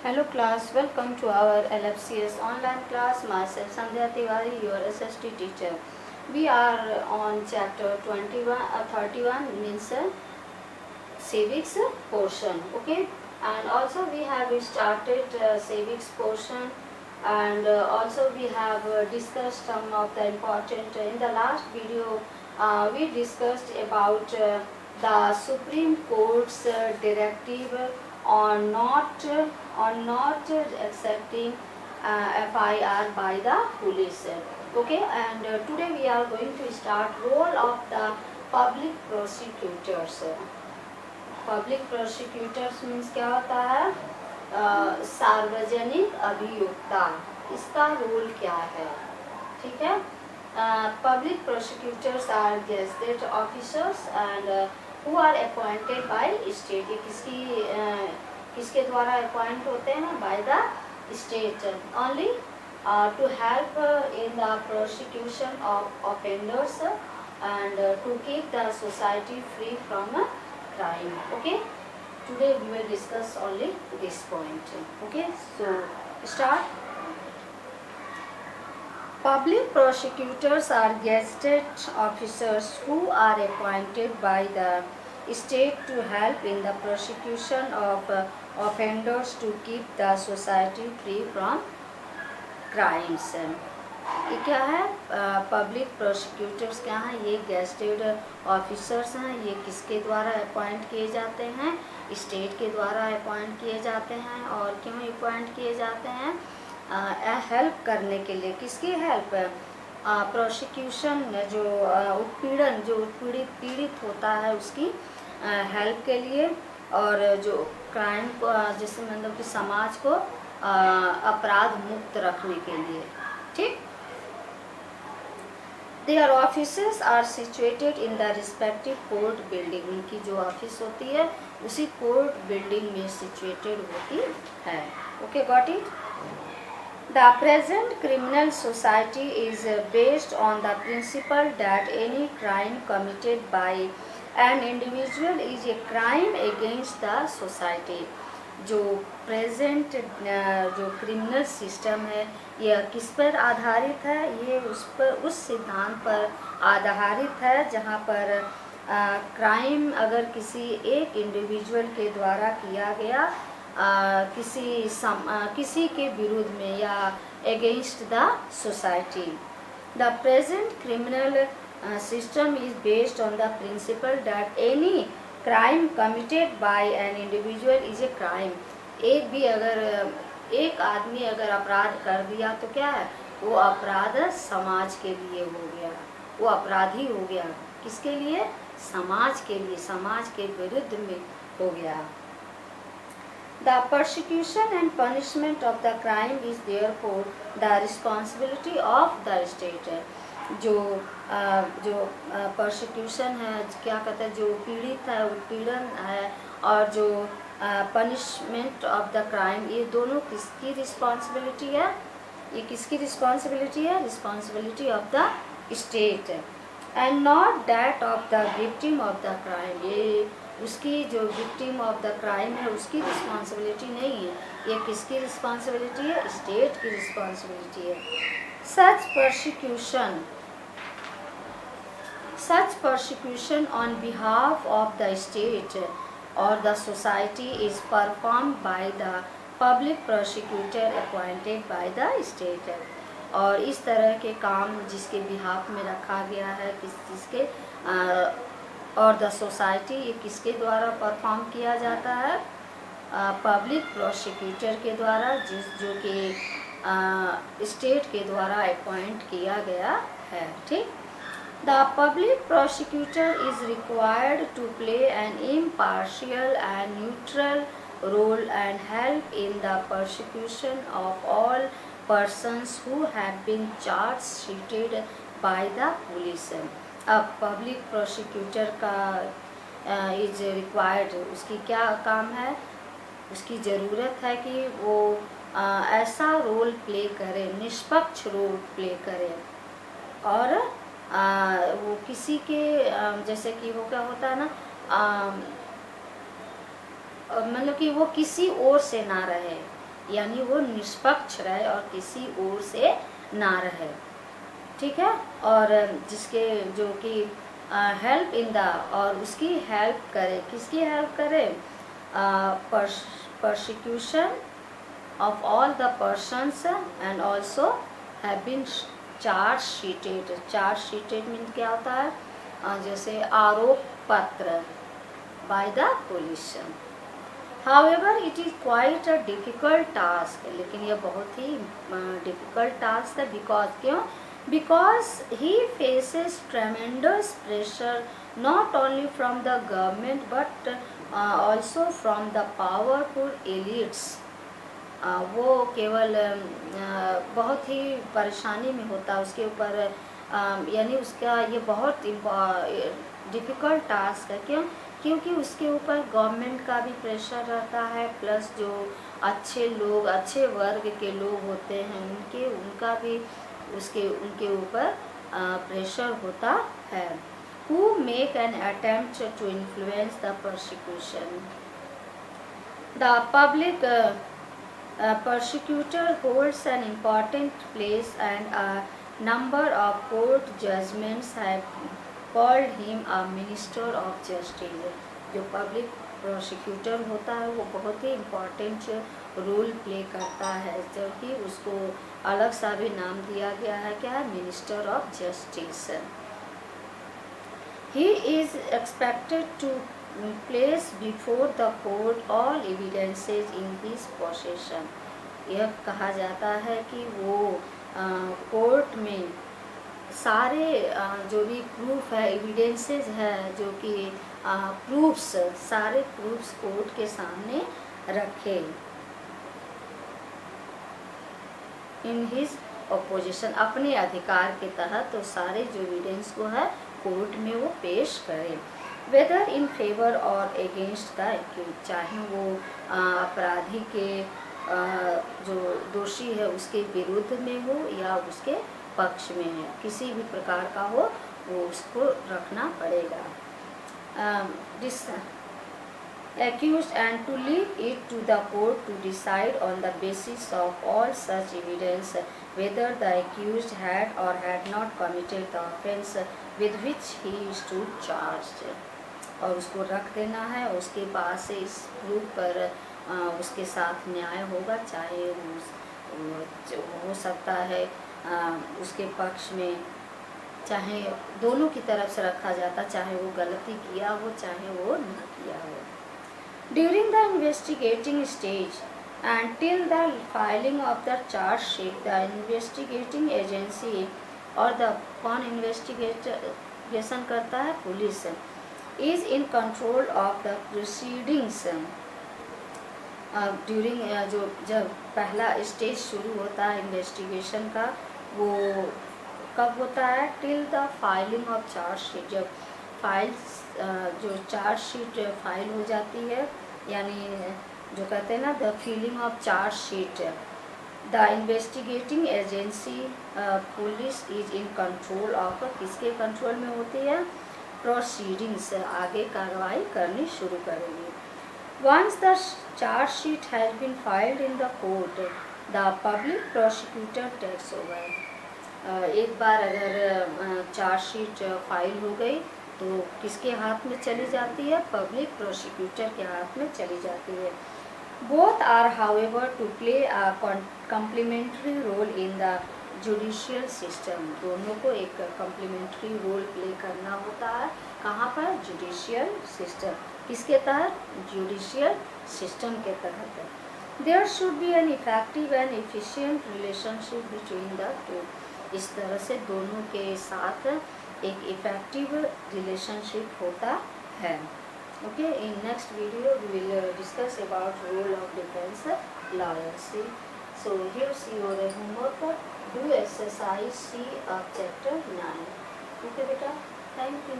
Hello class, welcome to our LFCS online class. Myself Sandhya Tiwari, your SST teacher. We are on chapter 31, means civics portion. Okay, and also we have started civics portion, and also we have discussed some of the important. In the last video, we discussed about the Supreme Court's directive on not accepting FIR by the police. Okay, and today we are going to start role of the public prosecutors. Public prosecutors means क्या होता है? सार्वजनिक अभियोक्ता, इसका role क्या है? ठीक है, public prosecutors are gazetted officers and who are appointed by state. ये किसके द्वारा अपॉइंट होते हैं? By the state only to help in the prosecution of offenders and to keep the society free from crime. Okay, today we will discuss only this point. Okay, so start. Public prosecutors are gazetted officers who are appointed by the state to help in the prosecution of offenders to keep the society free from crimes. ये क्या है? Public prosecutors क्या हैं? ये gazetted officers हैं। ये किसके द्वारा अपॉइंट किए जाते हैं? स्टेट के द्वारा अपॉइंट किए जाते हैं। और क्यों अपॉइंट किए जाते हैं? हेल्प करने के लिए। किसकी हेल्प? प्रोसिक्यूशन, जो उत्पीड़न, जो पीड़ित होता है उसकी हेल्प के लिए, और जो क्राइम को, जिससे मतलब कि समाज को अपराध मुक्त रखने के लिए। ठीक, Their offices are situated in the respective court building. उनकी जो ऑफिस होती है उसी कोर्ट बिल्डिंग में सिचुएटेड होती है। Okay, got it? The present criminal society is based on the principle that any crime committed by an individual is a crime against the society. जो present जो क्रिमिनल सिस्टम है यह किस पर आधारित है? ये उस सिद्धांत पर आधारित है जहाँ पर क्राइम अगर किसी एक इंडिविजुअल के द्वारा किया गया किसी के विरुद्ध में या against the society. The present criminal system is based on the principal that any crime committed by an individual is a crime. एक आदमी अगर अपराध कर दिया तो क्या है? वो अपराध समाज के लिए हो गया, वो अपराधी हो गया। किसके लिए? समाज के लिए, समाज के विरुद्ध में हो गया। The persecution and punishment of the crime is therefore the responsibility of the state. जो परसिक्यूशन है, क्या कहते हैं, जो पीड़ित है, उत्पीड़न है, और जो पनिशमेंट ऑफ द क्राइम, ये दोनों किसकी रिस्पॉन्सिबिलिटी है? ये किसकी रिस्पॉन्सिबिलिटी है? Responsibility of the state and not that of the victim of the crime. ये उसकी जो विक्टिम ऑफ द क्राइम है उसकी रिस्पॉन्सिबिलिटी नहीं है। ये किसकी रिस्पॉन्सिबिलिटी है? स्टेट की रिस्पॉन्सिबिलिटी है। Such persecution on behalf of the state or the society is performed by the public prosecutor appointed by the state. और इस तरह के काम जिसके बिहाफ में रखा गया है, जिसके और द सोसाइटी, ये किसके द्वारा परफॉर्म किया जाता है? पब्लिक प्रोसिक्यूटर के द्वारा, जो कि स्टेट के द्वारा अपॉइंट किया गया है। ठीक, The public prosecutor is required to play an impartial and neutral role and help in the prosecution of all persons who have been charged by the police. अब पब्लिक प्रोसिक्यूटर का is required, उसकी क्या काम है? उसकी ज़रूरत है कि वो ऐसा रोल प्ले करे, निष्पक्ष रोल प्ले करे, और वो किसी के जैसे कि वो क्या होता है ना, मतलब कि वो किसी ओर से ना रहे, यानी वो निष्पक्ष रहे और किसी ओर से ना रहे, ठीक है। और जिसके जो कि हेल्प इन द, और उसकी हेल्प करे, किसकी हेल्प करे, persecution of all the persons and also have been charge sheeted. Charge sheeted means क्या होता है, जैसे आरोप पत्र by the police. However, it is quite a difficult task. लेकिन यह बहुत ही difficult task है, because क्यों, because he faces tremendous pressure not only from the government but also from the powerful elites. वो केवल बहुत ही परेशानी में होता है उसके ऊपर, यानी उसका ये बहुत डिफ़िकल्ट टास्क है। क्यों, क्योंकि उसके ऊपर गवर्नमेंट का भी प्रेशर रहता है, प्लस जो अच्छे लोग, अच्छे वर्ग के लोग होते हैं उनका भी उनके ऊपर प्रेशर होता है। Who make an attempt to influence the persecution. The public persecutor holds an important place, and a number of court judgments have called him a minister of justice. जो पब्लिक प्रोसिक्यूटर होता है वो बहुत ही important role play करता है, जबकि उसको अलग सा भी नाम दिया गया है, क्या है, minister of justice. He is expected to place before the court all evidences in his possession. यह कहा जाता है कि वो कोर्ट में सारे जो भी प्रूफ है, एविडेंसेस है, जो कि प्रूफ्स, सारे प्रूफ्स कोर्ट के सामने रखे इन हिज अपोजिशन, अपने अधिकार के तहत। तो सारे जो एविडेंस को है कोर्ट में वो पेश करे, वेदर इन फेवर और अगेंस्ट द एक्यूज, चाहे वो अपराधी के जो दोषी है उसके विरुद्ध में हो या उसके पक्ष में है, किसी भी प्रकार का हो वो उसको रखना पड़ेगा। Accused and to leave it to the court to decide on the basis of all such evidence whether the accused had or had not committed the offence with which he stood charged. और उसको रख देना है, उसके बाद से इस proof पर उसके साथ न्याय होगा, चाहे वो हो सकता है उसके पक्ष में, चाहे दोनों की तरफ से रखा जाता, चाहे वो गलती किया हो चाहे वो ना किया हो। During the investigating stage and till the filing of the charge sheet, the investigating agency और the कौन investigation करता है, police, is in control of the proceedings. During जब पहला स्टेज शुरू होता है इन्वेस्टिगेशन का, वो कब होता है, till the filing of charge sheet, जब फाइल्स जो चार्ज शीट फाइल हो जाती है, यानी जो कहते हैं ना the filing of charge sheet, the investigating agency police is in control of, किसके कंट्रोल में होती है, प्रोसीडिंग्स, आगे कार्रवाई करनी शुरू करेगी। Once the charge sheet has been filed in the court, the public prosecutor takes over. एक बार अगर चार्ज शीट फाइल हो गई तो किसके हाथ में चली जाती है, पब्लिक प्रोसिक्यूटर के हाथ में चली जाती है। Both are however to play a complementary role in the judicial system, दोनों को एक कम्प्लीमेंट्री रोल प्ले करना होता है, कहाँ पर, जुडिशियल सिस्टम, किसके तहत, जुडिशियल सिस्टम के तहत। There should be an effective and efficient relationship between the two, इस तरह से दोनों के साथ एक इफेक्टिव रिलेशनशिप होता है। Okay, in next video we will discuss about role of defence lawyers. So here's your homework, do exercise C of chapter 9। Okay बेटा, थैंक यू।